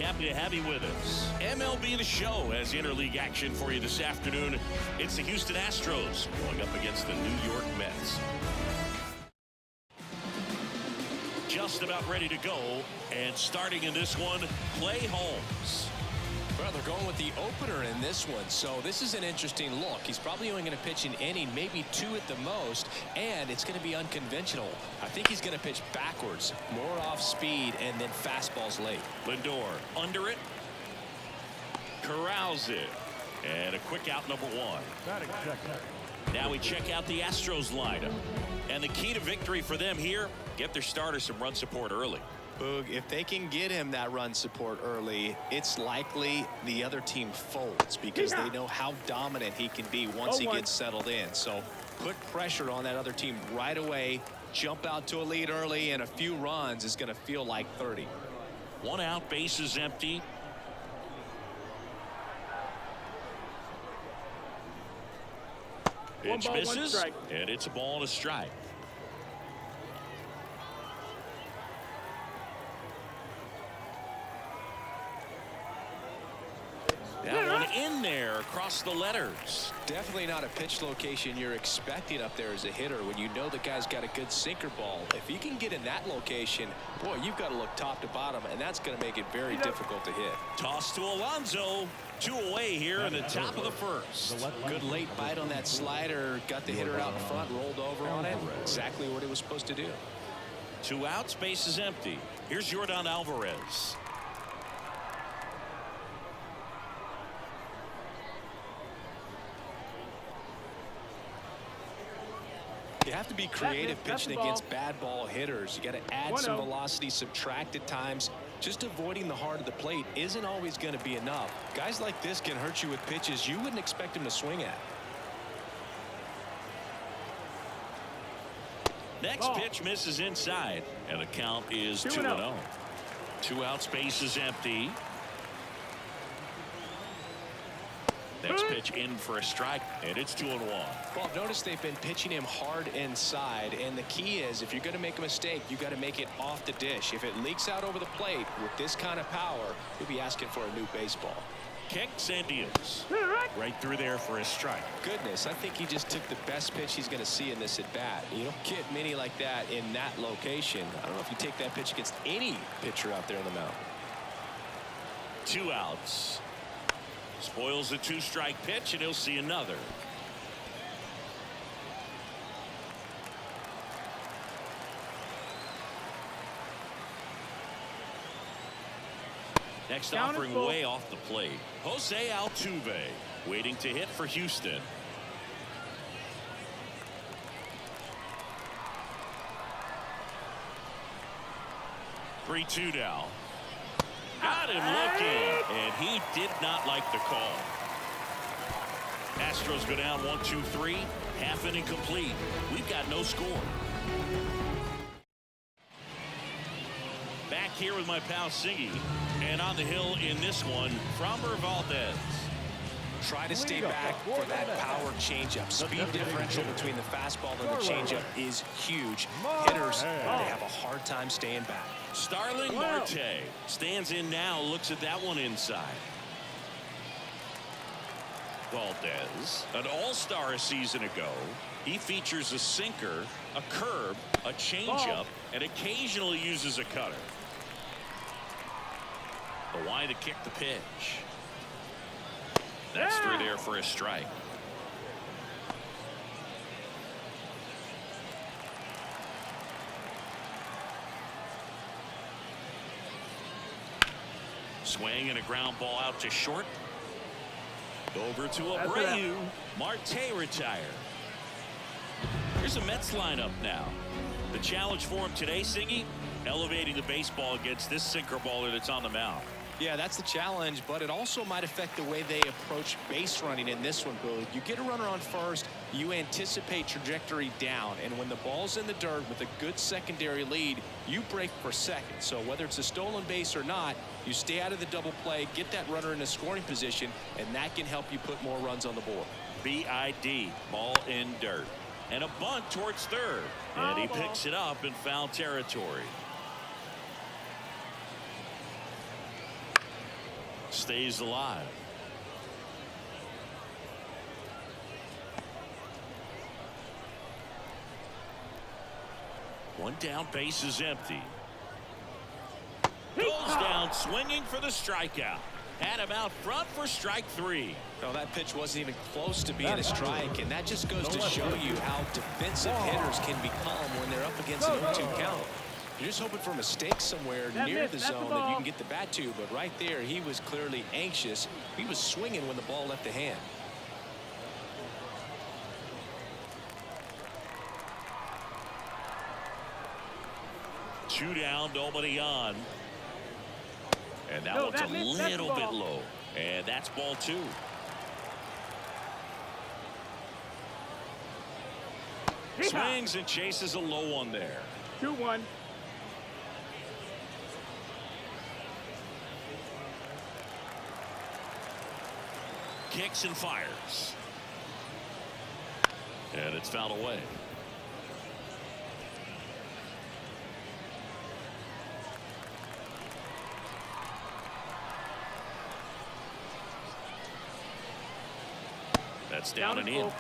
Happy to have you with us. MLB The Show has interleague action for you this afternoon. It's the Houston Astros going up against the New York Mets. Just about ready to go, and starting in this one, Clay Holmes. Well, they're going with the opener in this one, so this is an interesting look. He's probably only going to pitch an inning, maybe 2 at the most, and it's going to be unconventional. I think he's going to pitch backwards, more off speed, and then fastballs late. Lindor under it, corrals it, and a quick out, number 1. Now we check out the Astros lineup, and the key to victory for them here, get their starter some run support early. Boog, if they can get him that run support early, it's likely the other team folds because they know how dominant he can be once he gets settled in. So put pressure on that other team right away, jump out to a lead early, and a few runs is going to feel like 30. 1 out, bases empty. Pitch misses, and it's a ball and a strike. That one in there across the letters. Definitely not a pitch location you're expecting up there as a hitter when you know the guy's got a good sinker ball. If he can get in that location, boy, you've got to look top to bottom, and that's going to make it very difficult to hit. Toss to Alonso. 2 away here in the top of the first. Good late bite on that slider. Got the hitter out in front, rolled over on it. Exactly what he was supposed to do. 2 outs, bases empty. Here's Yordan Alvarez. You have to be creative pitching against bad ball hitters. You got to add some velocity, subtract at times. Just avoiding the heart of the plate isn't always going to be enough. Guys like this can hurt you with pitches you wouldn't expect him to swing at. Next pitch misses inside, and the count is 2-0. 2 outs, bases empty. Next pitch in for a strike, and it's 2-1. Well, notice they've been pitching him hard inside, and the key is if you're going to make a mistake, you got to make it off the dish. If it leaks out over the plate with this kind of power, you'll be asking for a new baseball. Kicks and deals. Right through there for a strike. Goodness, I think he just took the best pitch he's going to see in this at bat. You don't get many like that in that location. I don't know if you take that pitch against any pitcher out there in the mound. 2 outs. Spoils the 2-strike pitch, and he'll see another. Next offering way off the plate. Jose Altuve waiting to hit for Houston. Three-2 now. Got him looking, and he did not like the call. Astros go down 1-2-3, half inning complete. We've got no score. Back here with my pal Siggy, and on the hill in this one, Framber Valdez. Try to stay back for that power changeup. Speed differential between the fastball and the changeup is huge. Hitters, they have a hard time staying back. Starling Marte stands in now, looks at that one inside. Valdez, an all-star a season ago. He features a sinker, a curve, a changeup, and occasionally uses a cutter. The why to kick the pitch. That's through there for a strike. Swing and a ground ball out to short. Over to Abreu. Marte retired. Here's a Mets lineup now. The challenge for him today, Siggy, elevating the baseball against this sinker baller that's on the mound. Yeah, that's the challenge, but it also might affect the way they approach base running in this one, Boog. You get a runner on first, you anticipate trajectory down, and when the ball's in the dirt with a good secondary lead, you break for second. So whether it's a stolen base or not, you stay out of the double play, get that runner in a scoring position, and that can help you put more runs on the board. BID, ball in dirt. And a bunt towards third. And he picks it up in foul territory. stays alive. One down, base is empty. Goes down swinging for the strikeout. Had him out front for strike 3. No, that pitch wasn't even close to being a strike, and that just goes to show you how defensive hitters can become when they're up against an 0-2 count. You're just hoping for a mistake somewhere near the zone that you can get the bat to, but right there, he was clearly anxious. He was swinging when the ball left the hand. Two down, nobody on. And that one's a little bit low. And that's ball 2. Swings and chases a low one there. 2-1. Kicks and fires. And it's fouled away. That's down and in.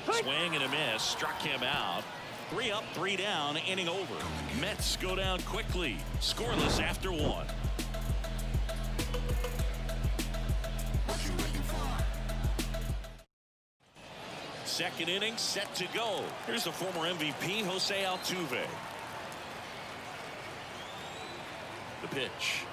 Swing and a miss. Struck him out. 3 up, 3 down. Inning over. Mets go down quickly. Scoreless after 1. Second inning set to go. Here's the former MVP, Jose Altuve. The pitch.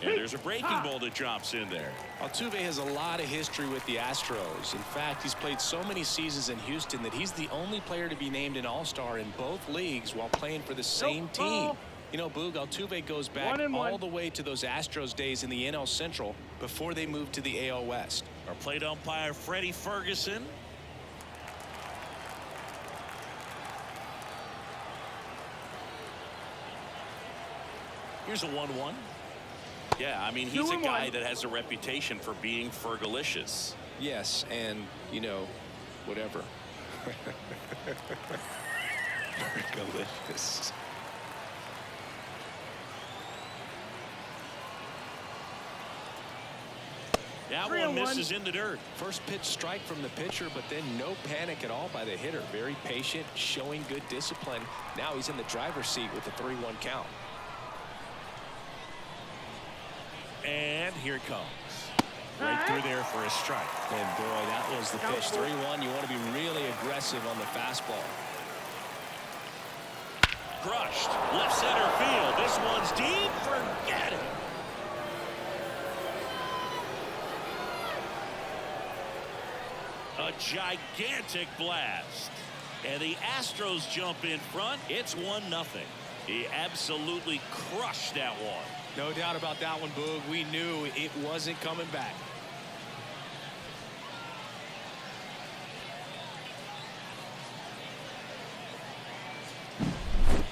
And there's a breaking ball that drops in there. Altuve has a lot of history with the Astros. In fact, he's played so many seasons in Houston that he's the only player to be named an all-star in both leagues while playing for the same team. You know, Boog, Altuve goes back all the way to those Astros days in the NL Central before they moved to the AL West. Our plate umpire, Freddie Ferguson. Here's a 1-1. Yeah, I mean, he's a guy that has a reputation for being Fergalicious. Yes, and, you know, whatever. Fergalicious. That one misses in the dirt. First pitch strike from the pitcher, but then no panic at all by the hitter. Very patient, showing good discipline. Now he's in the driver's seat with the 3-1 count. And here it comes. Right through there for a strike. And boy, that was the pitch. 3-1. You want to be really aggressive on the fastball. Crushed. Left center field. This one's deep. Forget it. A gigantic blast. And the Astros jump in front. It's 1-0. He absolutely crushed that one. No doubt about that one, Boog. We knew it wasn't coming back.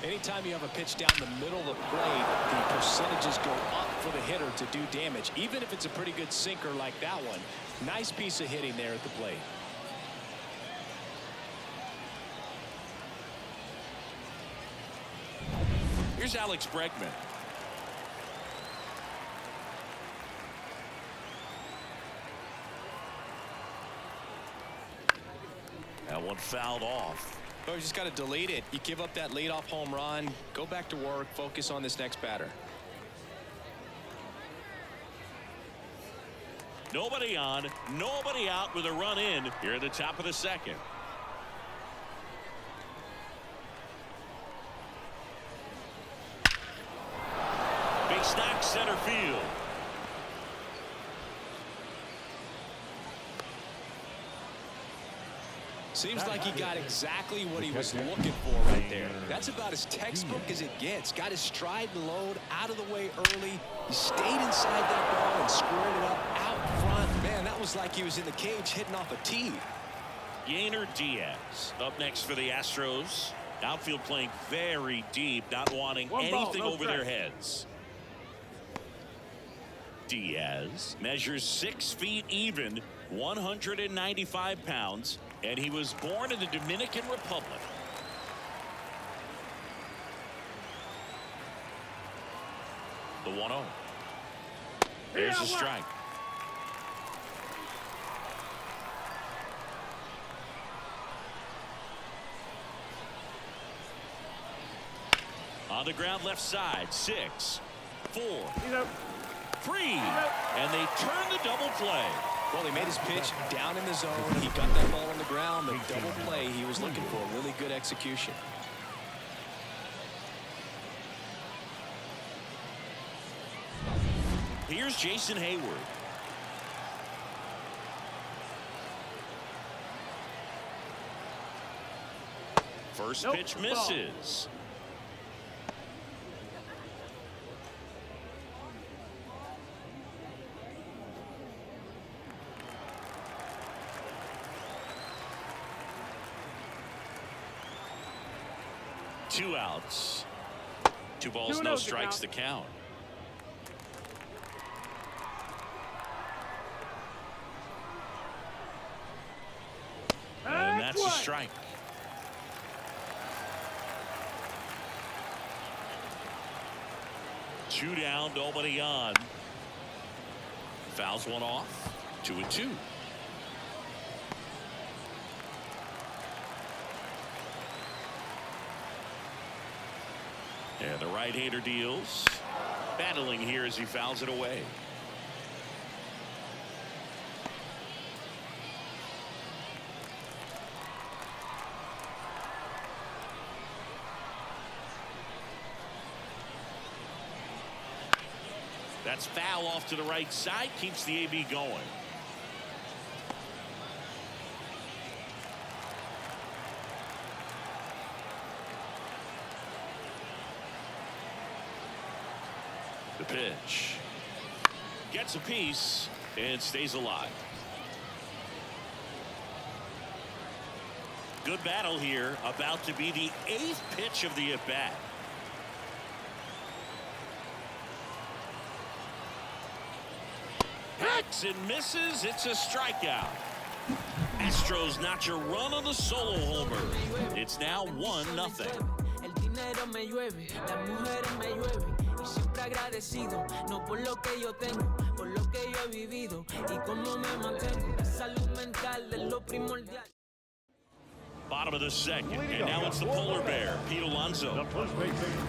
Anytime you have a pitch down the middle of the plate, the percentages go up for the hitter to do damage, even if it's a pretty good sinker like that one. Nice piece of hitting there at the plate. Here's Alex Bregman. That one fouled off. Oh, you just got to delete it. You give up that leadoff home run, go back to work, focus on this next batter. Nobody on, nobody out with a run in here at the top of the second. Big stack center field. Seems like he got exactly what he was looking for right there. That's about as textbook as it gets. Got his stride and load out of the way early. He stayed inside that ball and squared it up out front. Man, that was like he was in the cage hitting off a tee. Yainer Diaz up next for the Astros. Outfield playing very deep, not wanting anything over their heads. Diaz measures 6 feet even 195 pounds, and he was born in the Dominican Republic. The 1-0. There's a strike. On the ground left side, 6, 4, 3, and they turn the double play. Well, he made his pitch down in the zone. He got that ball on the ground. The double play he was looking for. Really good execution. Here's Jason Hayward. First pitch misses. Two outs. 2 balls, no strikes to count. And that's a strike. Two down, nobody on. Fouls one off. 2-2. And the right-hander deals. Battling here as he fouls it away. That's foul off to the right side. Keeps the AB going. The pitch. Gets a piece and stays alive. Good battle here. About to be the 8th pitch of the at-bat. Hits and misses. It's a strikeout. Astros notch a run on the solo homer. It's now 1-0. Y siempre agradecido, no por lo que yo tengo, por lo que yo he vivido y cómo me mantengo. La salud mental es lo primordial. Bottom of the second, and now it's the polar bear, Pete Alonso. The first baseman,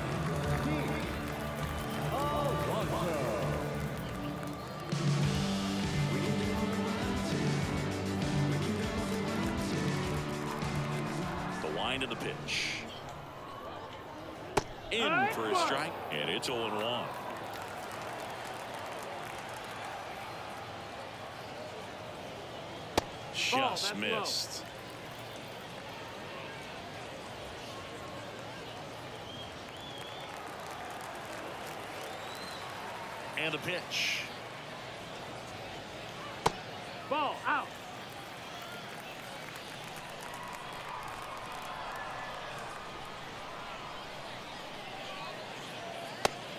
The wind of the pitch. In for a strike, and it's 0-1. Just missed. And the pitch. ball out.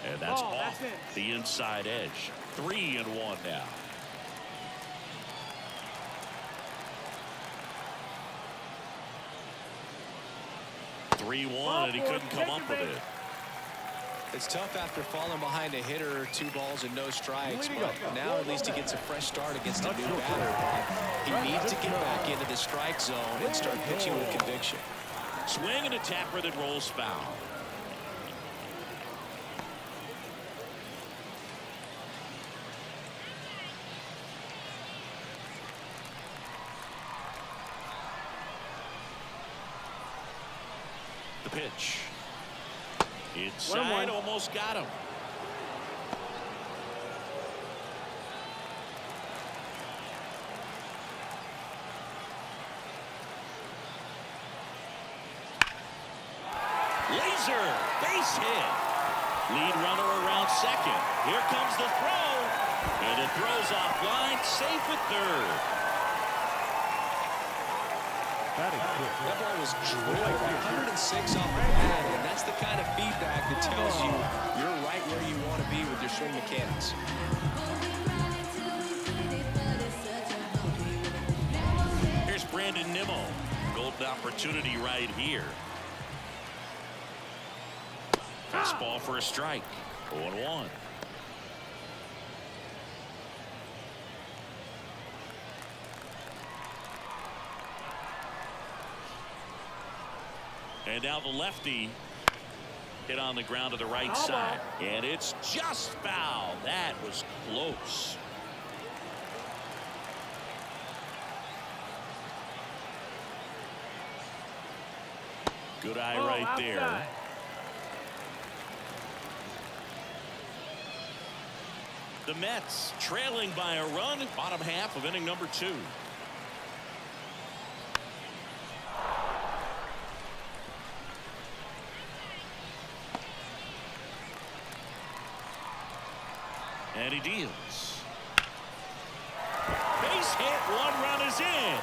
And that's Ball, off that's it. the inside edge. 3-1 now. Ball And he four, couldn't come up with take it. It's tough after falling behind a hitter, 2 balls and no strikes, but now at least he gets a fresh start against a new batter. He needs to get back into the strike zone and start pitching with conviction. Swing and a tapper that rolls foul. The pitch. Inside, almost got him. Laser, base hit. Lead runner around second. Here comes the throw. And it throws offline, safe at third. That ball was drilled 106 off the pad, and that's the kind of feedback that tells you you're right where you want to be with your swing mechanics. opportunity right here. Fastball for a strike. 0-1. And now the lefty hit on the ground to the right side. And it's just foul. That was close. Good eye right there. The Mets trailing by a run, bottom half of inning number 2. And he deals. Base hit, 1 run is in.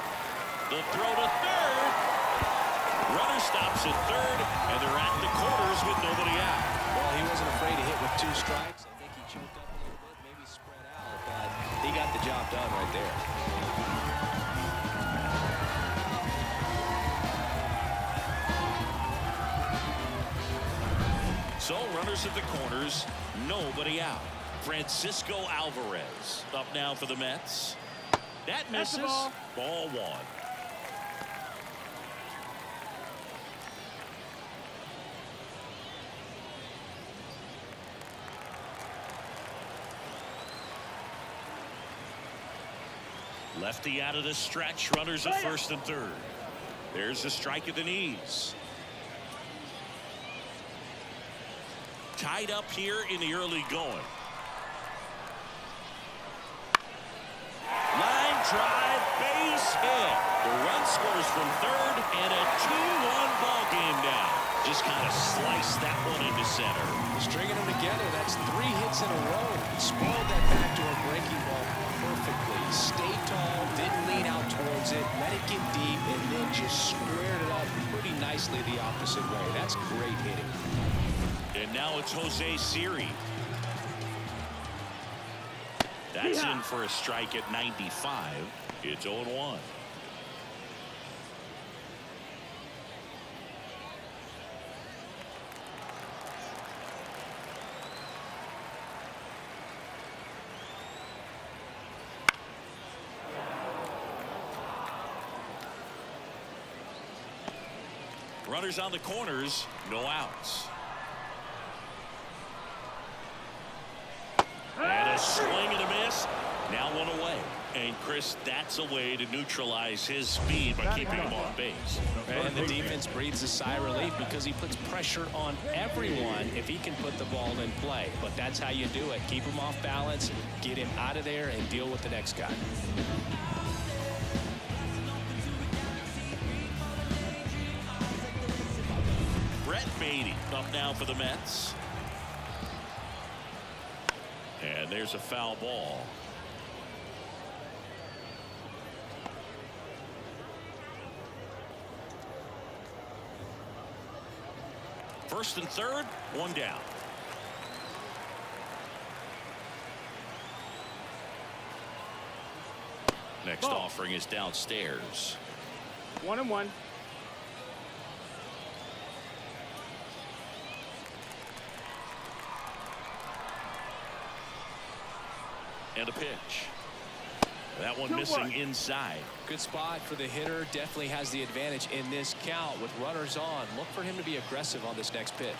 The throw to third. Runner stops at third, and they're at the corners with nobody out. Well, he wasn't afraid to hit with 2 strikes. I think he choked up a little bit, maybe spread out, but he got the job done right there. So runners at the corners, nobody out. Francisco Alvarez up now for the Mets. That misses. Ball 1. Lefty out of the stretch. Runners at first and third. There's a strike at the knees. Tied up here in the early going. Line drive, base hit. The run scores from third, and a 2-1 ball game now. Just kind of sliced that one into center. Stringing them together, that's 3 hits in a row. Spoiled that backdoor breaking ball perfectly. Stayed tall, didn't lean out towards it, let it get deep, and then just squared it up pretty nicely the opposite way. That's great hitting. And now it's Jose Siri. That's in for a strike at 95. It's 0-1. Runners on the corners, no outs. And a swing and a miss. Now 1 away. And Chris, that's a way to neutralize his speed by keeping him on base. And the defense breathes a sigh of relief because he puts pressure on everyone if he can put the ball in play. But that's how you do it. Keep him off balance, get him out of there, and deal with the next guy. Brett Beatty up now for the Mets. And there's a foul ball. First and third, 1 down. Next offering is downstairs. 1-1. And a pitch. That one missing inside. Good spot for the hitter. Definitely has the advantage in this count with runners on. Look for him to be aggressive on this next pitch.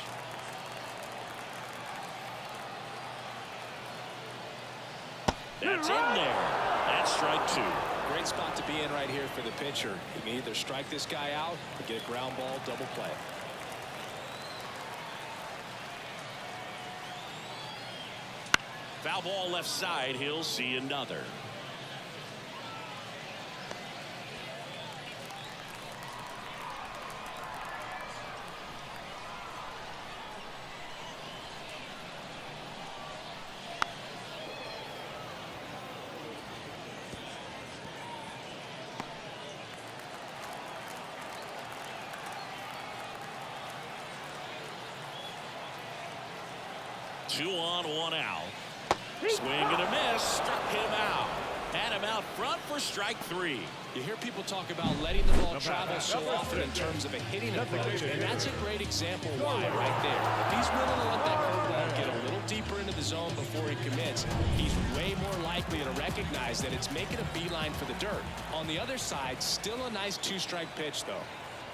That's in there. That's strike 2. Great spot to be in right here for the pitcher. He can either strike this guy out or get a ground ball, double play. Foul ball left side. He'll see another. Two on, 1 out. Swing and a miss. Struck him out. Had him out front for strike 3. You hear people talk about letting the ball travel so often in terms of a hitting approach, and that's a great example why right there. If he's willing to let that curveball get a little deeper into the zone before he commits, he's way more likely to recognize that it's making a beeline for the dirt. On the other side, still a nice 2-strike pitch, though.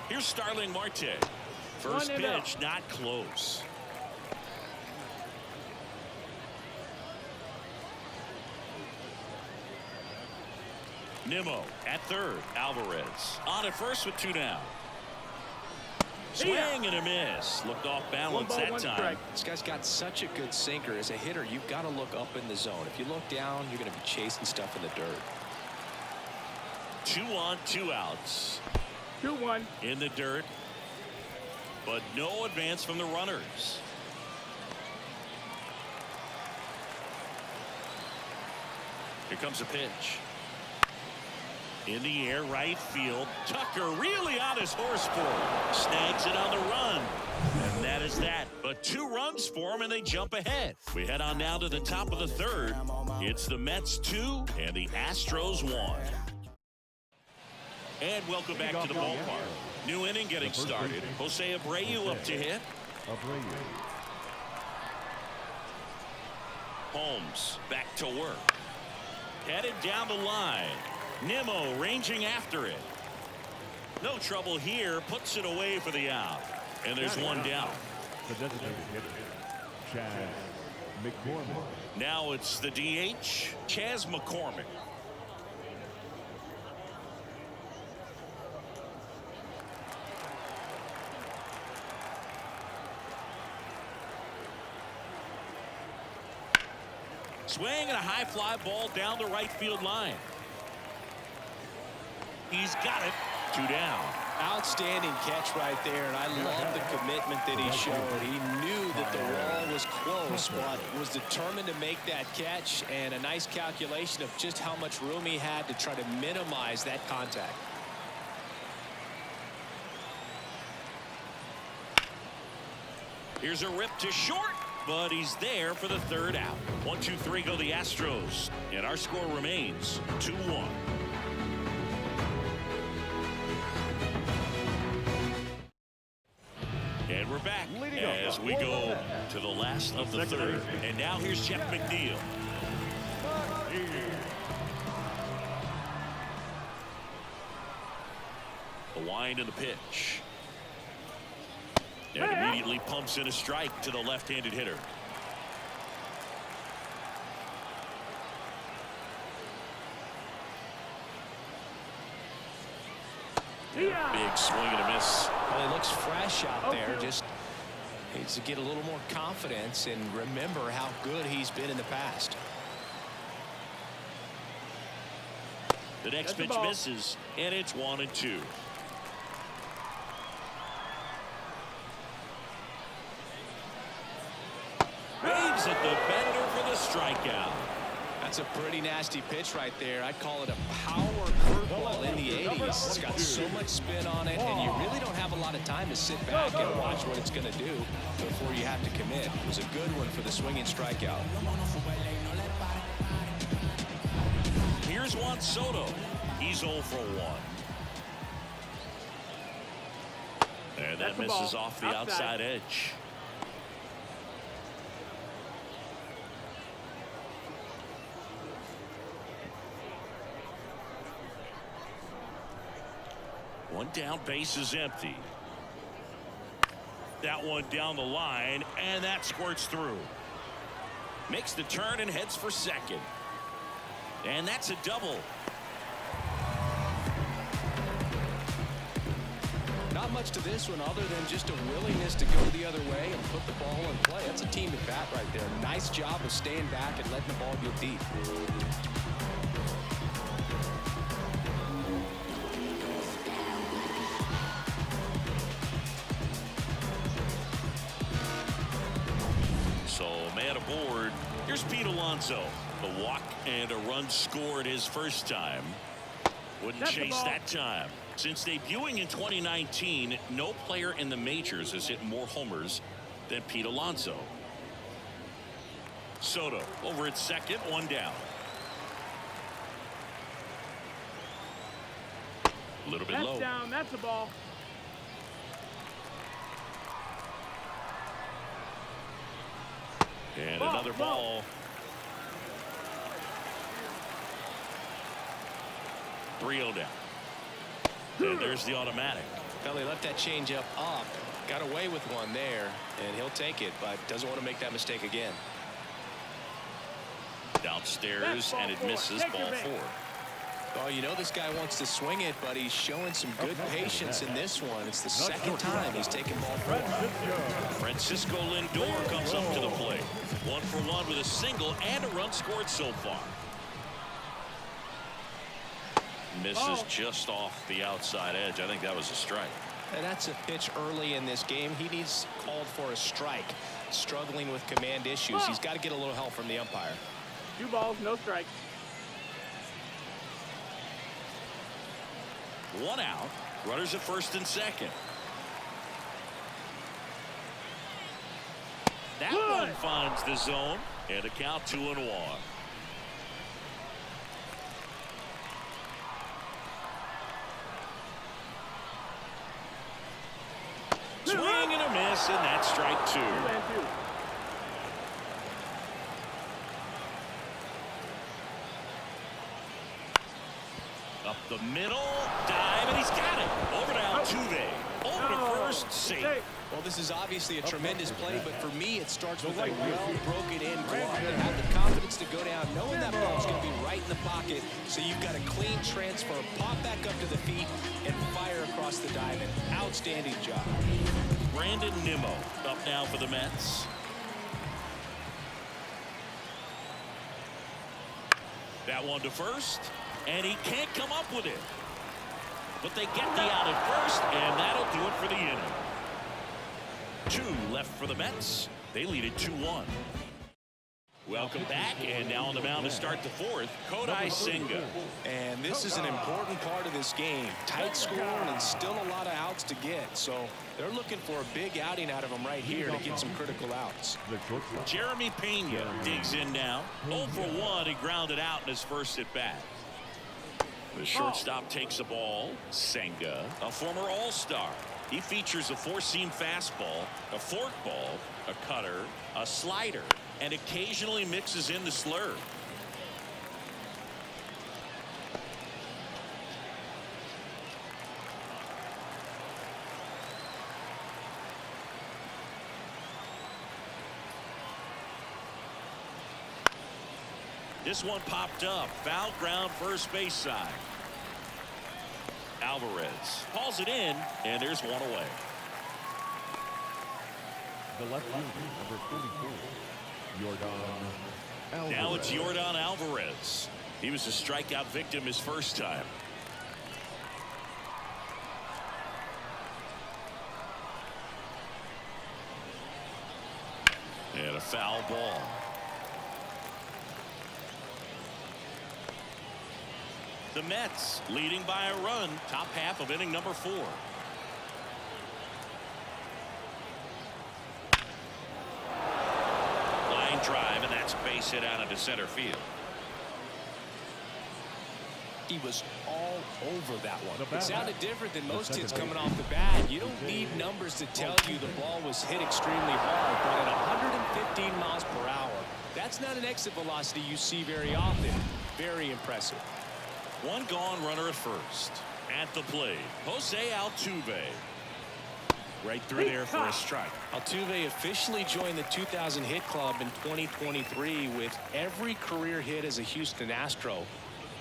Here's Starling Marte. First pitch, not close. Nimmo at third. Alvarez on at first with 2 down. Swing and a miss. Looked off balance that time. This guy's got such a good sinker. As a hitter, you've got to look up in the zone. If you look down, you're going to be chasing stuff in the dirt. 2 on, 2 outs. 2-1. In the dirt. But no advance from the runners. Here comes a pitch. In the air, right field. Tucker really on his horse for it. Snags it on the run. And that is that. But 2 runs for him, and they jump ahead. We head on now to the top of the third. It's the Mets 2 and the Astros 1. And welcome back to the ballpark. New inning getting started. Jose Abreu up to hit. Holmes back to work. Headed down the line. Nimmo ranging after it. No trouble here. Puts it away for the out. And there's 1 down. The designated hitter, Chaz McCormick. Now it's the DH, Chaz McCormick. Swing and a high fly ball down the right field line. He's got it. 2 down. Outstanding catch right there, and I love the commitment that he showed. He knew that the wall was close, but was determined to make that catch, and a nice calculation of just how much room he had to try to minimize that contact. Here's a rip to short, but he's there for the 3rd out. 1, 2, 3 go the Astros, and our score remains 2-1. And we're back as we go to the last of the 3rd. And now here's Jeff McNeil. The wind and the pitch. And immediately pumps in a strike to the left-handed hitter. Big swing and a miss. Well, he looks fresh out there. Just needs to get a little more confidence and remember how good he's been in the past. The next pitch misses, and it's 1-2. Waves at the bender for the strikeout. That's a pretty nasty pitch right there. I'd call it a power curveball in the 80s. It's got so much spin on it, and you really don't have a lot of time to sit back and watch what it's going to do before you have to commit. It was a good one for the swinging strikeout. Here's Juan Soto. He's 0 for 1. And that misses off the outside edge. One down, base is empty. That one down the line, and that squirts through. Makes the turn and heads for second. And that's a double. Not much to this one other than just a willingness to go the other way and put the ball in play. That's a team at bat right there. Nice job of staying back and letting the ball get deep. So man aboard. Here's Pete Alonso. The walk and a run scored his first time. Wouldn't chase that time. Since debuting in 2019, no player in the majors has hit more homers than Pete Alonso. Soto over at second, 1 down. A little bit That's low. down. That's the ball. And Ball, another ball. 3-0 down. And there's the automatic. Well, they left that changeup up. Got away with one there, and he'll take it, but doesn't want to make that mistake again. Downstairs, and it misses. Ball 4. Oh, you know this guy wants to swing it, but he's showing some good patience in this one. It's the second time he's taken ball 4. Francisco Lindor comes up to the plate. 1 for 1 with a single and a run scored so far. Misses just off the outside edge. I think that was a strike. And that's a pitch early in this game. He needs called for a strike. Struggling with command issues. He's got to get a little help from the umpire. 2 balls, no strikes. 1 out. Runners at first and second. That one finds the zone, and a count 2-1. Swing and a miss, and that's strike 2. 2 and 2. Up the middle, dive, and he's got it. Over to Altuve. Over to first, safe. Well, this is obviously a tremendous play, but for me, it starts with a well-broken-in glove. They have the confidence to go down, knowing that ball's going to be right in the pocket, so you've got a clean transfer, pop back up to the feet, and fire across the diamond. Outstanding job. Brandon Nimmo up now for the Mets. That one to first, and he can't come up with it. But they get the out at first, and that'll do it for the inning. 2 left for the Mets. They lead it 2-1. Welcome back, and now on the mound to start the 4th, Kodai Senga. And this is an important part of this game. Tight score and still a lot of outs to get. So they're looking for a big outing out of him right here to get some critical outs. Jeremy Pena digs in now. 0 for 1. He grounded out in his first at bat. The shortstop takes a ball. Senga, a former All-Star. He features a 4-seam fastball, a forkball, a cutter, a slider, and occasionally mixes in the slurve. This one popped up. Foul ground, first base side. Alvarez hauls it in, and there's one away. The left fielder, number 44, Yordan Alvarez. Now it's Yordan Alvarez. He was a strikeout victim his first time. And a foul ball. The Mets leading by a run, top half of inning number 4. Line drive, and that's base hit out into center field. He was all over that one. The It sounded different than most hits second coming off the bat. You don't need numbers to tell you the ball was hit extremely hard, but at 115 miles per hour, that's not an exit velocity you see very often. Very impressive. One gone, runner at first. At the plate, Jose Altuve. Right through there for a strike. Altuve officially joined the 2000 hit club in 2023 with every career hit as a Houston Astro.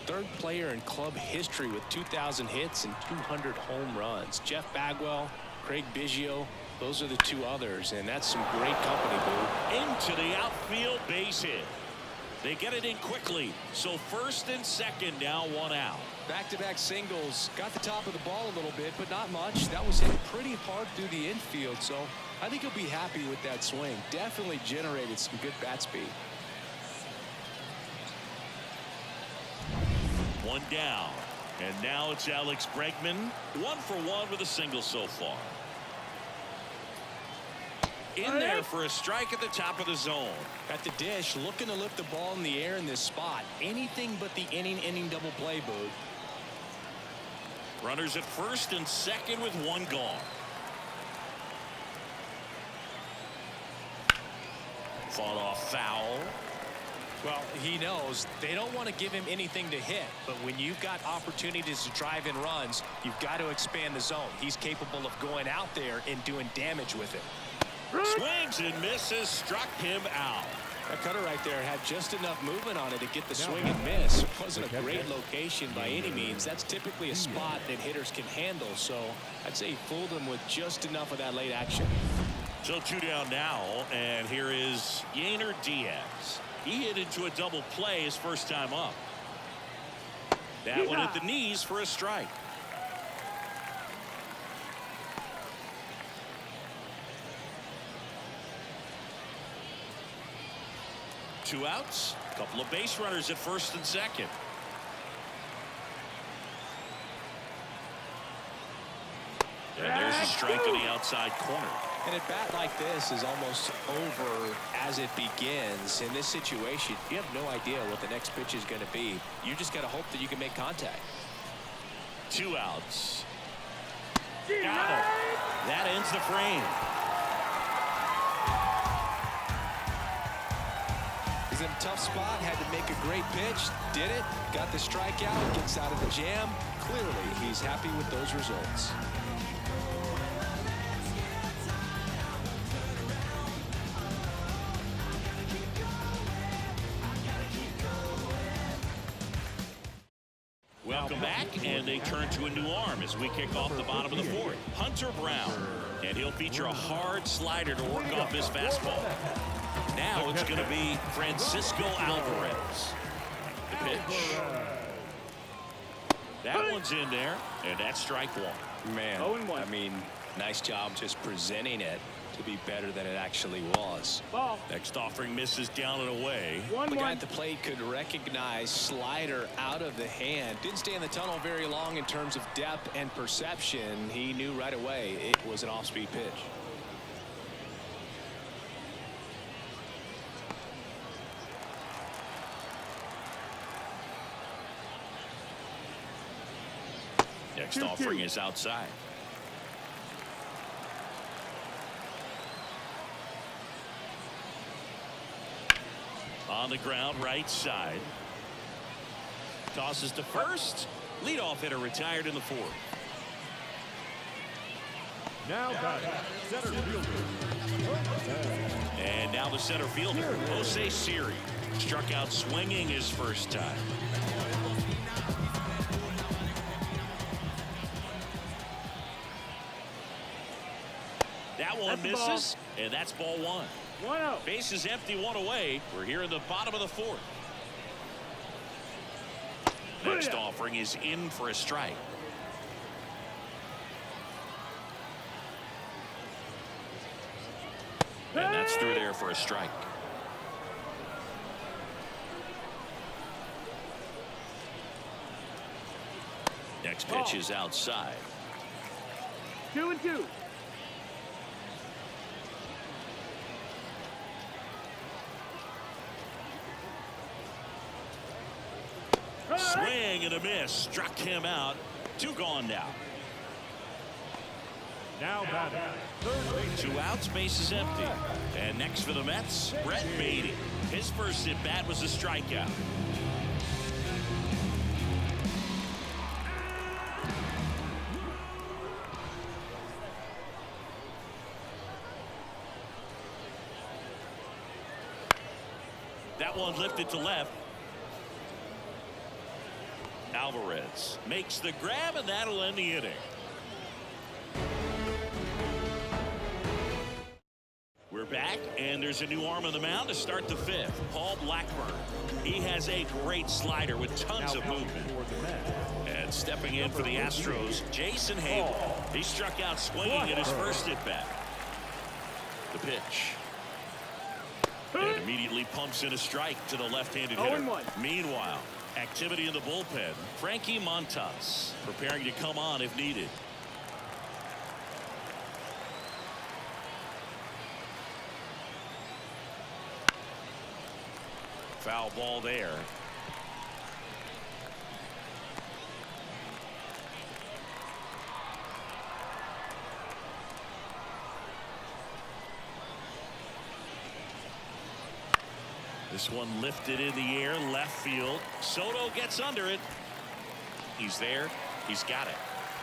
3rd player in club history with 2,000 hits and 200 home runs. Jeff Bagwell, Craig Biggio, those are the 2 others, and that's some great company, Boo. Into the outfield, base hit. They get it in quickly, so first and second, now 1 out. Back-to-back singles. Got the top of the ball a little bit, but not much. That was hit pretty hard through the infield, so I think he'll be happy with that swing. Definitely generated some good bat speed. 1 down, and now it's Alex Bregman. 1 for 1 with a single so far. In there for a strike at the top of the zone. At the dish, looking to lift the ball in the air in this spot. Anything but the inning double play, Boo. Runners at first and second with one gone. Fought off foul. Well, he knows they don't want to give him anything to hit, but when you've got opportunities to drive in runs, you've got to expand the zone. He's capable of going out there and doing damage with it. Swings and misses, struck him out. That cutter right there had just enough movement on it to get the swing and miss. It wasn't a great location by any means. That's typically a spot that hitters can handle, so I'd say he fooled him with just enough of that late action. So 2 down now, and here is Yainer Diaz. He hit into a double play his first time up. That one at the knees for a strike. Two outs, a couple of base runners at first and second. And there's a strike in the outside corner. And a bat like this is almost over as it begins. In this situation, you have no idea what the next pitch is going to be. You just got to hope that you can make contact. 2 outs. Got him. That ends the frame. He's in a tough spot, had to make a great pitch, did it, got the strikeout, gets out of the jam. Clearly, he's happy with those results. Welcome back, and they turn to a new arm as we kick off the bottom of the fourth. Hunter Brown, and he'll feature a hard slider to work off his fastball. Now it's going to be Francisco Alvarez. The pitch. That one's in there, and that's strike one. Man, 0-1. I mean, nice job just presenting it to be better than it actually was. Ball. Next offering misses down and away. The guy at the plate could recognize slider out of the hand. Didn't stay in the tunnel very long in terms of depth and perception. He knew right away it was an off-speed pitch. Next offering is outside. On the ground, right side. Tosses to first. Leadoff hitter retired in the fourth. Now batting, center fielder. And now the center fielder, Jose Siri. Struck out swinging his first time. That one misses, and that's ball one. 1-0. Base is empty, one away. We're here in the bottom of the fourth. Next offering is in for a strike. And that's through there for a strike. Next pitch is outside. 2-2. Swing and a miss. Struck him out. 2 gone now. Now batting, third base. 2 outs, base is empty. And next for the Mets, Brett Beatty. His first at bat was a strikeout. That one lifted to left. Alvarez makes the grab, and that'll end the inning. We're back, and there's a new arm on the mound to start the fifth. Paul Blackburn. He has a great slider with tons of movement. And stepping in for the Astros, Jason Hable. He struck out swinging at his first at bat. The pitch. And immediately pumps in a strike to the left-handed hitter. 0-1. Meanwhile, activity in the bullpen. Frankie Montas preparing to come on if needed. Foul ball there. This one lifted in the air, left field. Soto gets under it. He's there. He's got it.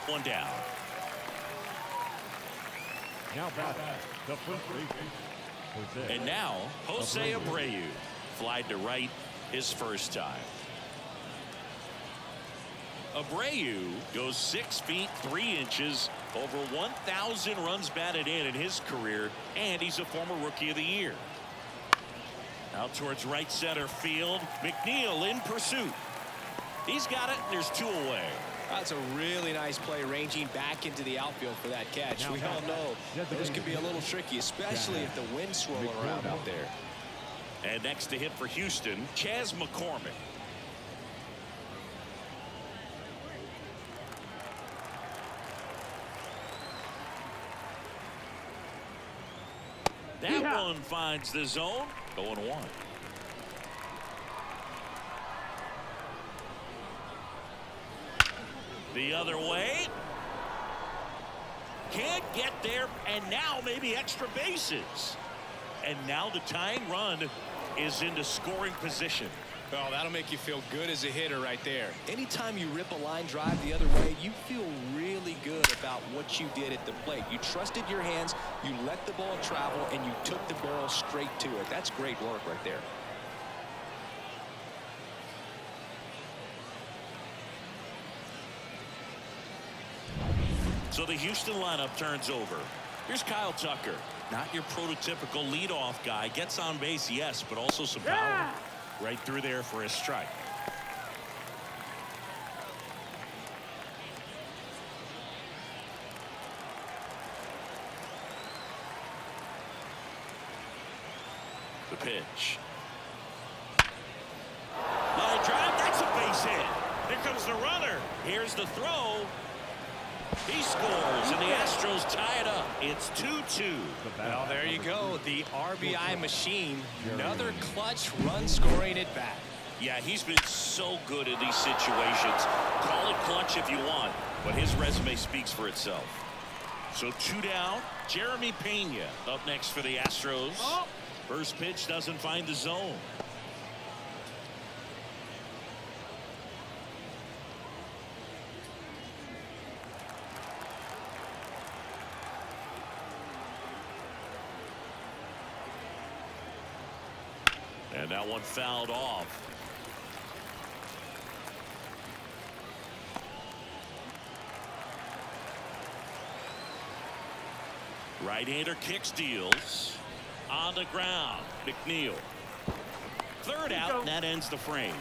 One down. Now batting, the first baseman, Jose. And now, Jose Abreu. Flied to right his first time. Abreu goes 6 feet 3 inches, over 1,000 runs batted in his career, and he's a former Rookie of the Year. Out towards right center field. McNeil in pursuit. He's got it. There's 2 away. That's a really nice play, ranging back into the outfield for that catch. We all know this could be a little tricky, especially if the wind's swirling around out there. And next to hit for Houston, Chas McCormick. That one finds the zone. 0-1. The other way. Can't get there, and now maybe extra bases. And now the tying run is into scoring position. Well, that'll make you feel good as a hitter right there. Anytime you rip a line drive the other way, you feel really good about what you did at the plate. You trusted your hands, you let the ball travel, and you took the barrel straight to it. That's great work right there. So the Houston lineup turns over. Here's Kyle Tucker. Not your prototypical leadoff guy. Gets on base, yes, but also some power. Right through there for a strike. The pitch. Line drive. That's a base hit. Here comes the runner. Here's the throw. He scores, and the Astros tie it up. It's 2-2. Well, there you go. The RBI machine. Another clutch run scoring at bat. Yeah, he's been so good in these situations. Call it clutch if you want, but his resume speaks for itself. So 2 down. Jeremy Pena up next for the Astros. First pitch doesn't find the zone. And that one fouled off. Right-hander kicks, deals. On the ground, McNeil. Third out, and that ends the frame.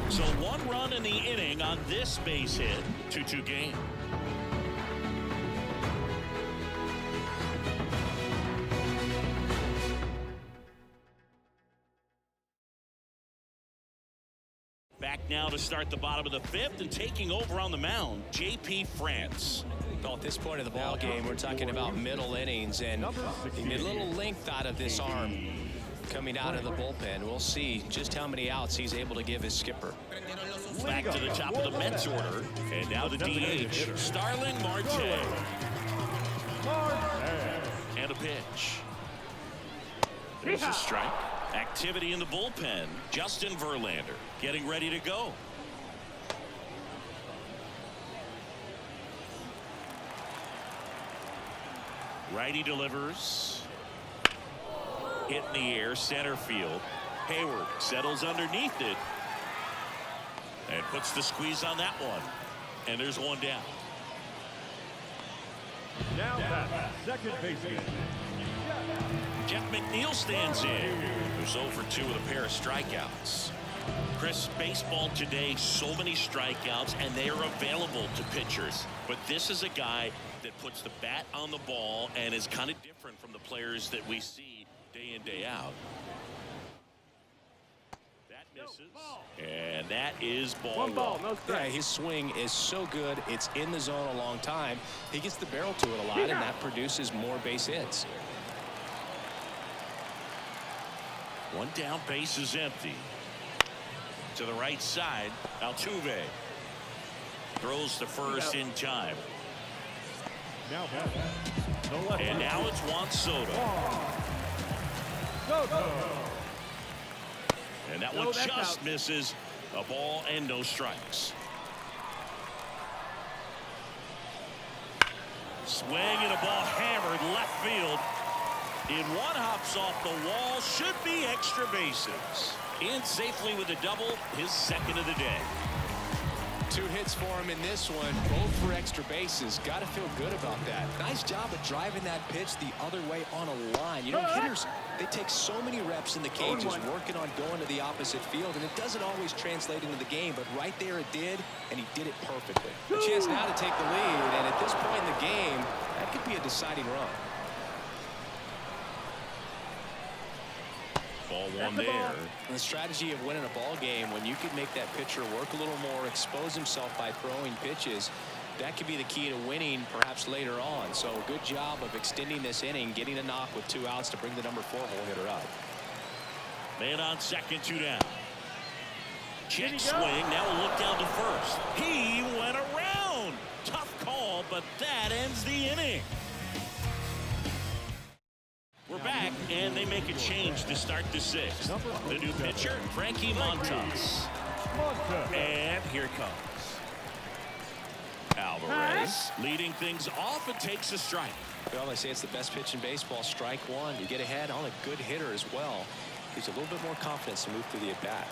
So 1 run in the inning on this base hit. 2-2 game. Back now to start the bottom of the 5th, and taking over on the mound, J.P. France. Well, at this point of the ball game, we're talking about middle innings, and you get a little length out of this arm coming out of the bullpen. We'll see just how many outs he's able to give his skipper. Back to the top of the Mets order, and now the DH, Starling Marte. And a pitch. There's a strike. Activity in the bullpen. Justin Verlander getting ready to go. Righty delivers. Hit in the air, center field. Hayward settles underneath it and puts the squeeze on that one. And there's 1 down. Now that second baseman, Jeff McNeil stands in. Who's 0 for 2 with a pair of strikeouts. Chris, baseball today, so many strikeouts, and they are available to pitchers. But this is a guy that puts the bat on the ball and is kind of different from the players that we see day in, day out. That misses. And that is ball 1 ball, one. no strike. Yeah, his swing is so good. It's in the zone a long time. He gets the barrel to it a lot, and that produces more base hits. 1 down, base is empty. To the right side, Altuve throws to first in time. now batting, the left And now it's Juan Soto. Soto. And that No, one that's just out. misses. A ball and no strikes. Swing and a ball hammered left field. In one hops off the wall. Should be extra bases. In safely with a double, his second of the day. 2 hits for him in this one, both for extra bases. Got to feel good about that. Nice job of driving that pitch the other way on a line. You know, hitters, they take so many reps in the cages working on going to the opposite field, and it doesn't always translate into the game, but right there it did, and he did it perfectly. A chance now to take the lead, and at this point in the game, that could be a deciding run. Ball one there. The strategy of winning a ball game, when you can make that pitcher work a little more, expose himself by throwing pitches, that could be the key to winning perhaps later on. So good job of extending this inning, getting a knock with 2 outs to bring the number 4 hole hitter up. Man on second, 2 down. Check swing. Now a look down to first. He went around. Tough call, but that ends the inning. We're back, and they make a change to start the 6th. The new pitcher, Frankie Montas. And here comes Alvarez, leading things off and takes a strike. Well, they say it's the best pitch in baseball. Strike one. You get ahead on a good hitter as well. Gives a little bit more confidence to move through the at-bat.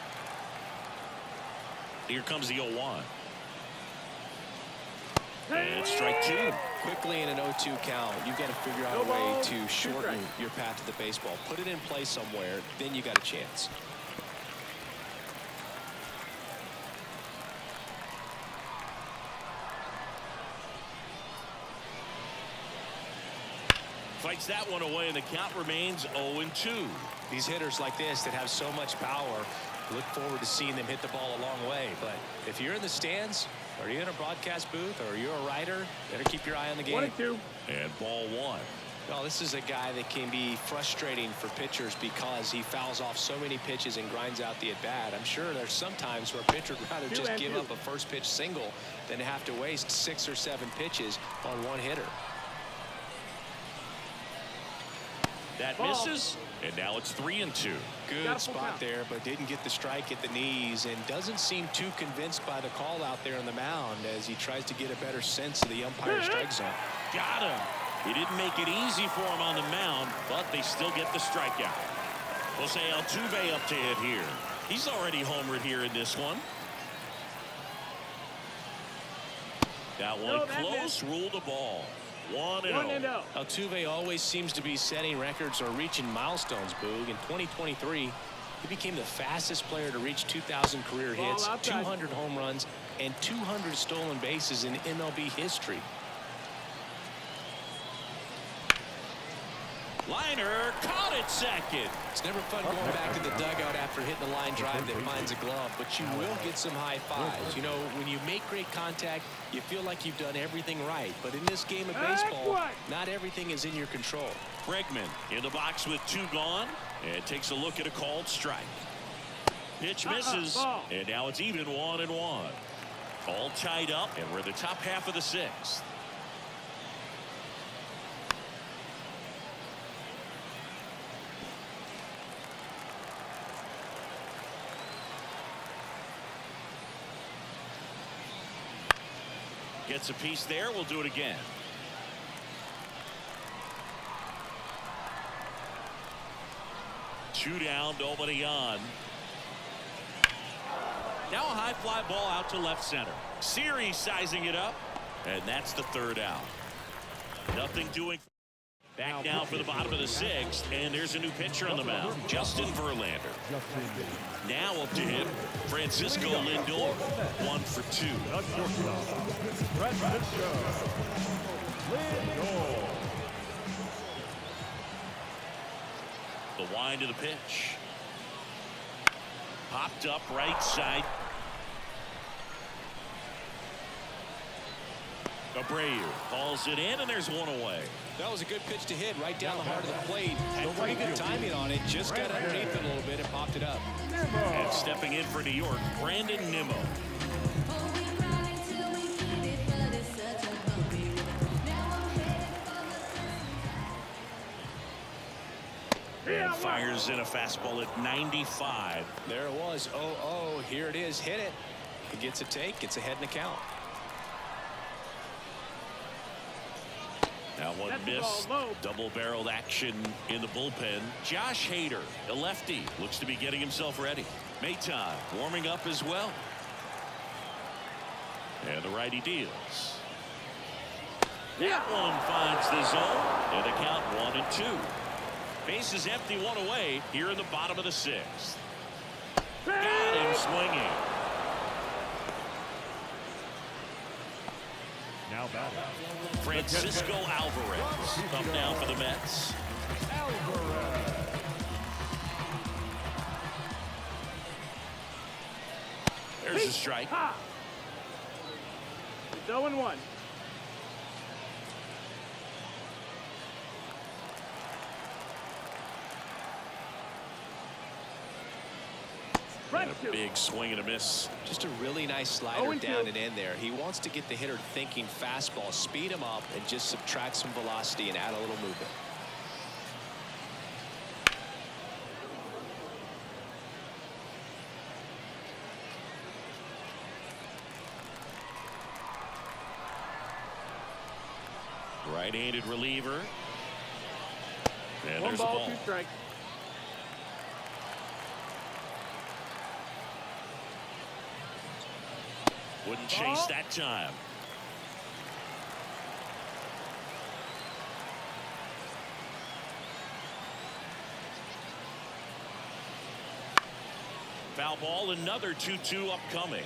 Here comes the 0-1. And strike 2. Quickly in an 0-2 count, you've got to figure out a way to shorten your path to the baseball. Put it in play somewhere, then you got a chance. Fights that one away, and the count remains 0-2. These hitters like this that have so much power, look forward to seeing them hit the ball a long way. But if you're in the stands, or you're in a broadcast booth, or you're a writer, better keep your eye on the game. 1-2. And ball 1. Well, this is a guy that can be frustrating for pitchers because he fouls off so many pitches and grinds out the at-bat. I'm sure there's some times where a pitcher would rather just give up a first pitch single than to have to waste 6 or 7 pitches on one hitter. That misses, and now it's 3-2. Good spot there, but didn't get the strike at the knees, and doesn't seem too convinced by the call out there on the mound as he tries to get a better sense of the umpire's strike zone. Got him. He didn't make it easy for him on the mound, but they still get the strikeout. Jose Altuve up to hit here. He's already homered here in this one. That one close, ruled the ball. 1-0. Altuve always seems to be setting records or reaching milestones, Boog. In 2023, he became the fastest player to reach 2,000 career hits, 200 home runs, and 200 stolen bases in MLB history. Liner caught it second. It's never fun going back to the dugout after hitting a line drive that finds a glove, but you will get some high fives. You know, when you make great contact, you feel like you've done everything right. But in this game of baseball, not everything is in your control. Bregman in the box with 2 gone, and takes a look at a called strike. Pitch misses, and now it's even 1-1. All tied up, and we're in the top half of the 6th. Gets a piece there. We'll do it again. Two down, nobody on. Now a high fly ball out to left center. Series sizing it up, and that's the 3rd out. Nothing doing. Back now for the bottom of the 6th, and there's a new pitcher on the mound, Justin Verlander. Now up to him, Francisco Lindor, 1 for 2. The wind of the pitch. Popped up right side. Abreu calls it in, and there's one away. That was a good pitch to hit right down the heart of the plate. Had pretty good timing on it. Just got underneath it a little bit and popped it up. And stepping in for New York, Brandon Nimmo. And fires in a fastball at 95. There it was. 0-0. Here it is. Hit it. He gets a take. Gets ahead in the count. That one missed. Double-barreled action in the bullpen. Josh Hader, a lefty, looks to be getting himself ready. Mayton warming up as well. And the righty deals. That one finds the zone. And the count 1-2. Bases empty, one away here in the bottom of the sixth. Got him swinging. Now batting. Francisco Alvarez up now for the Mets. Alvarez. There's a strike. It's 0-1. And a big swing and a miss. Just a really nice slider down and in there. He wants to get the hitter thinking fastball, speed him up, and just subtract some velocity and add a little movement. Right-handed reliever. And One there's a ball, ball. 2 strikes. Wouldn't chase that time. Foul ball, another 2-2 upcoming.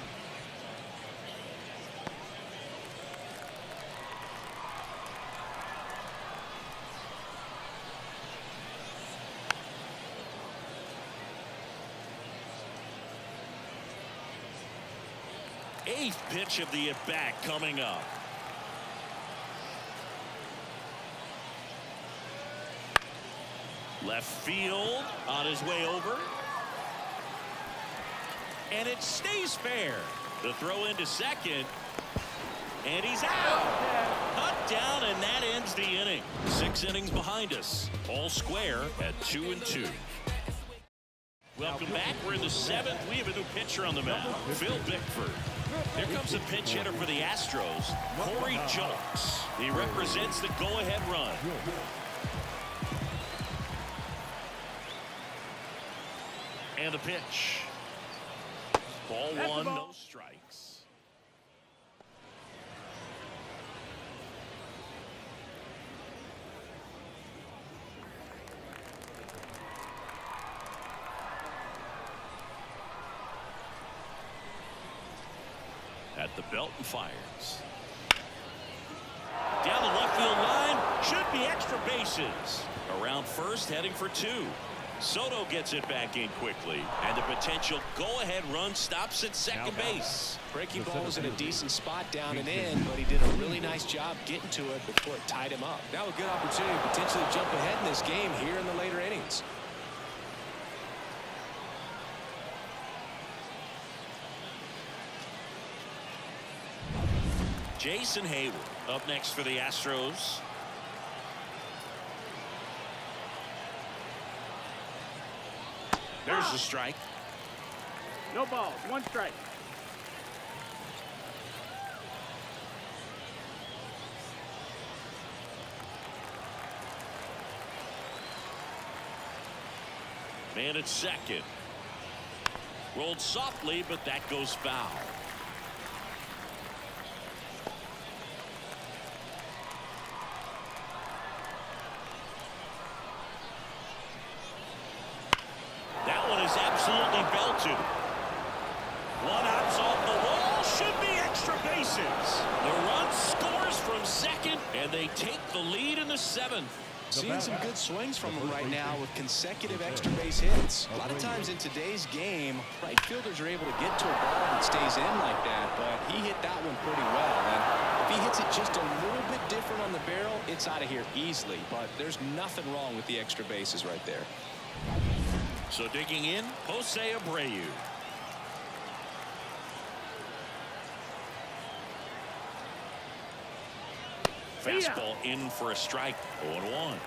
Eighth pitch of the at-bat coming up. Left field on his way over. And it stays fair. The throw into second. And he's out. Cut down, and that ends the inning. 6 innings behind us. All square at 2-2. Welcome back. We're in the 7th. We have a new pitcher on the mound, Phil Bickford. Here comes a pinch hitter for the Astros, Corey Julks. He represents the go-ahead run. And the pitch. Ball 1, no strikes. At the belt and fires. Down the left field line. Should be extra bases. Around first, heading for 2. Soto gets it back in quickly. And the potential go-ahead run stops at second base. Breaking ball was in a decent spot down and in, but he did a really nice job getting to it before it tied him up. Now a good opportunity to potentially jump ahead in this game here in the later innings. Jason Hayward up next for the Astros. There's the strike. No balls, 1 strike. Man at second. Rolled softly, but that goes foul. That one is absolutely belted. One out's off the wall. Should be extra bases. The run scores from second, and they take the lead in the 7th. Seeing some good swings from him right now with consecutive extra base hits. A lot of times in today's game, right fielders are able to get to a ball that stays in like that, but he hit that one pretty well. And if he hits it just a little bit different on the barrel, it's out of here easily. But there's nothing wrong with the extra bases right there. So digging in, Jose Abreu. Fastball in for a strike. 0-1.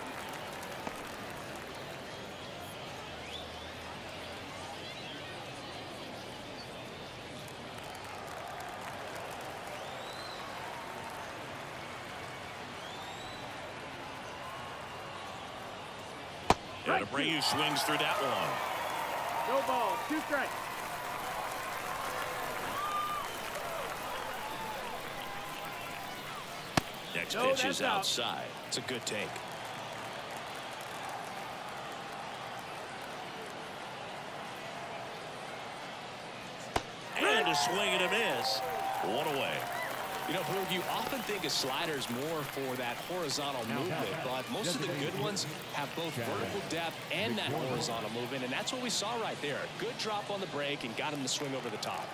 And Abreu swings through that one. No ball. 2 strikes. Next pitch is outside. It's a good take. And a swing and a miss. 1 away. You know, Boog, you often think of sliders more for that horizontal movement, but most of the good ones have both vertical depth and that horizontal movement, and that's what we saw right there. Good drop on the break and got him to swing over the top.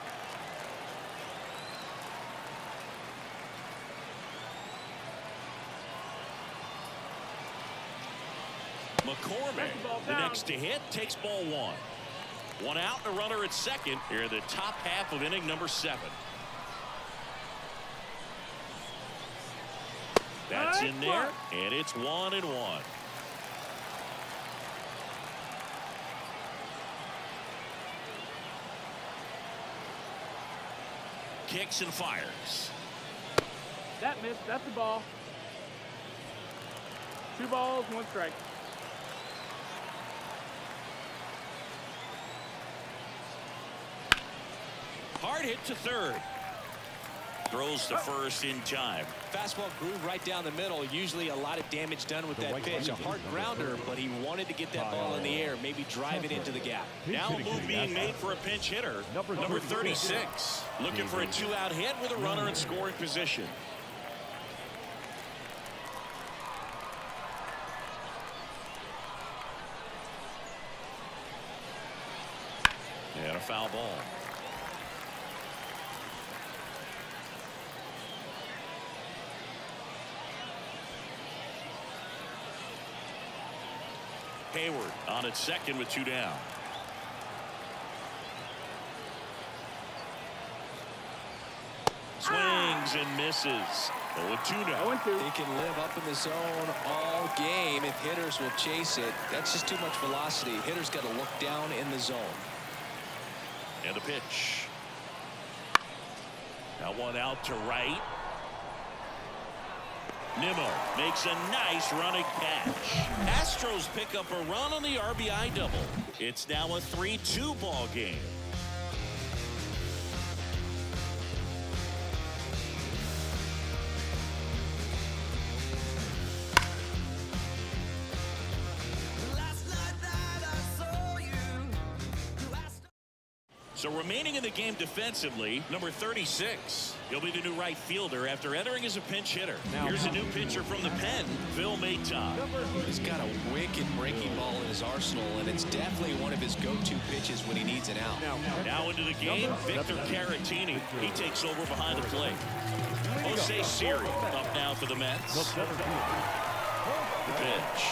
McCormick, the next to hit, takes ball 1. 1 out and a runner at second here in the top half of inning number 7. That's in there, and it's 1-1. Kicks and fires. That missed. That's the ball. 2 balls, 1 strike. Hard hit to third. Throws to first in time. Fastball groove right down the middle. Usually a lot of damage done with that pitch. A hard grounder, but he wanted to get that ball in the air, maybe drive it into the gap. Now a move being made for a pinch hitter. Number 36. Looking for a 2-out hit with a runner in scoring position. And a foul ball. Hayward on at second with 2 down. Swings and misses. 0-2 now. 0-2. He can live up in the zone all game if hitters will chase it. That's just too much velocity. Hitters got to look down in the zone. And the pitch. Now 1 out to right. Nimmo makes a nice running catch. Astros pick up a run on the RBI double. It's now a 3-2 ball game. So remaining in the game defensively, number 36. He'll be the new right fielder after entering as a pinch hitter. Here's a new pitcher from the pen, Phil Maton. He's got a wicked breaking ball in his arsenal, and it's definitely one of his go-to pitches when he needs an out. Now into the game, Victor Caratini. He takes over behind the plate. Jose Siri up now for the Mets. The pitch.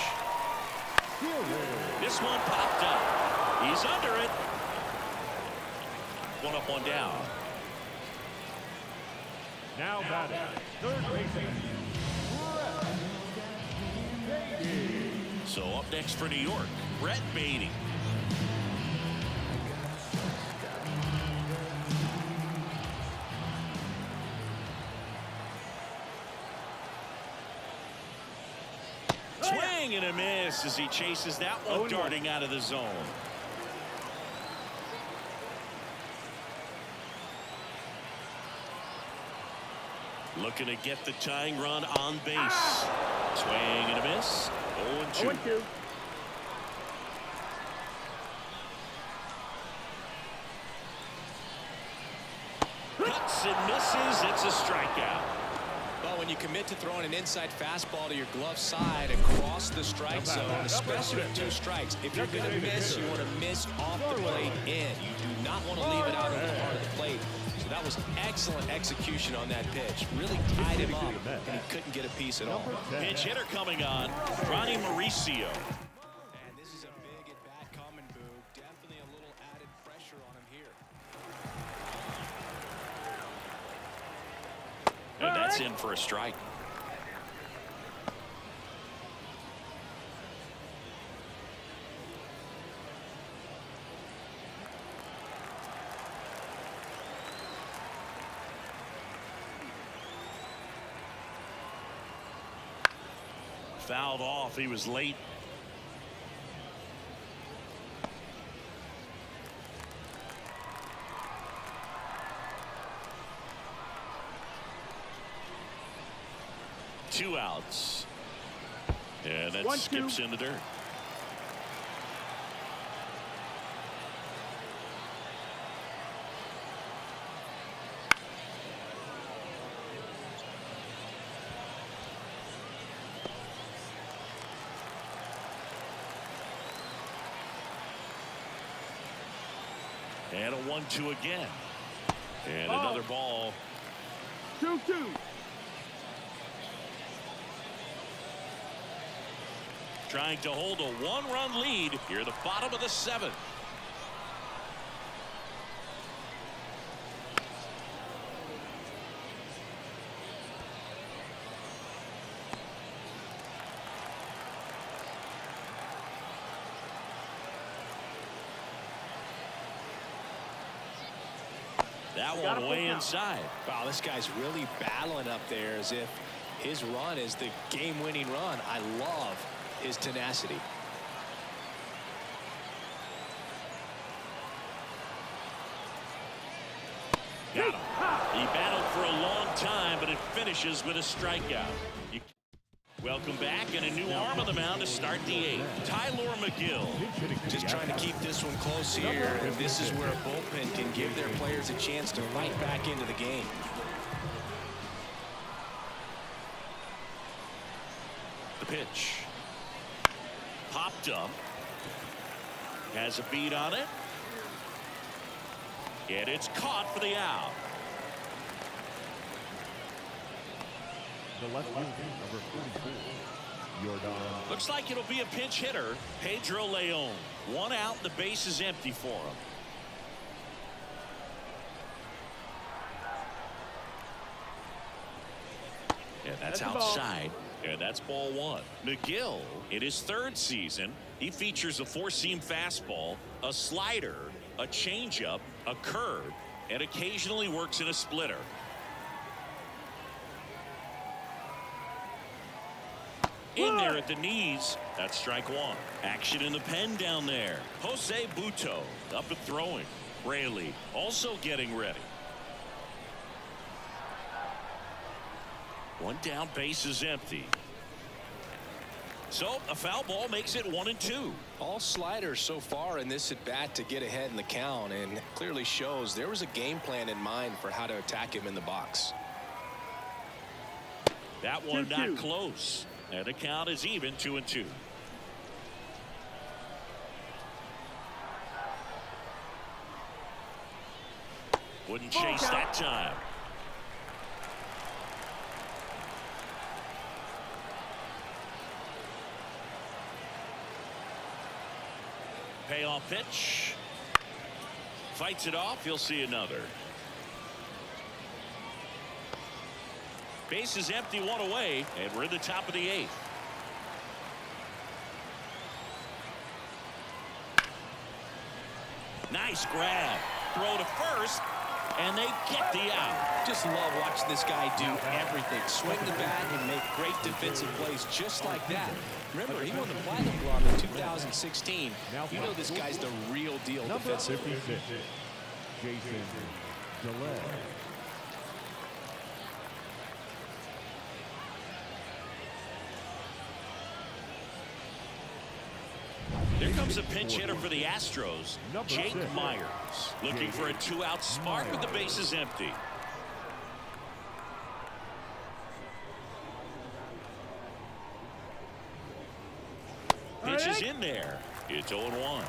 This one popped up. He's under it. 1 up, 1 down. Now batting, third baseman. So up next for New York, Brett Beatty. Swing and a miss as he chases that one darting out of the zone. Looking to get the tying run on base. Swing and a miss. 0-2. Cuts and misses. It's a strikeout. Well, when you commit to throwing an inside fastball to your glove side across the strike zone, especially with 2 strikes, if you're going to miss, you want to miss off the plate in. You do not want to leave it out on the heart of the plate. So that was excellent execution on that pitch. Really tied him up, and he couldn't get a piece at all. Pinch hitter coming on, Ronnie Mauricio. And this is a big at-bat coming, Boog. Definitely a little added pressure on him here. And that's in for a strike. Fouled off. He was late. 2 outs. And that 1-2. skips in the dirt. And a 1-2 again. And another ball. 2-2. Trying to hold a 1-run lead here at the bottom of the 7th. That one way inside. Wow, this guy's really battling up there as if his run is the game-winning run. I love his tenacity. Got him. He battled for a long time, but it finishes with a strikeout. Welcome back, and a new arm on the mound to start the 8th. Tyler McGill. Just trying to keep this one close here. This is where a bullpen can give their players a chance to fight back into the game. The pitch. Popped up. Has a beat on it. And it's caught for the out. The left fielder, number 44, Jordan. Looks like it'll be a pinch hitter, Pedro Leon. 1 out, the base is empty for him. And that's outside. And that's ball 1. McGill, in his 3rd season, he features a 4-seam fastball, a slider, a changeup, a curve, and occasionally works in a splitter. In there at the knees. That's strike 1. Action in the pen down there. Jose Buto up and throwing. Rayleigh also getting ready. 1 down, base is empty. So a foul ball makes it 1-2. All sliders so far in this at bat to get ahead in the count, and clearly shows there was a game plan in mind for how to attack him in the box. That one not close. And the count is even 2-2. Wouldn't chase that time. Payoff pitch. Fights it off. You'll see another. Base is empty, 1 away, and we're in the top of the 8th. Nice grab. Throw to first, and they get the out. Just love watching this guy do everything. Swing the bat and make great defensive plays just like that. Remember, he won the Platinum Glove in 2016. You know this guy's the real deal defensively. Jason DeLay. Here comes a pinch hitter for the Astros, Jake Myers, looking for a 2-out spark with the bases empty. Pitch is in there. It's 0-1.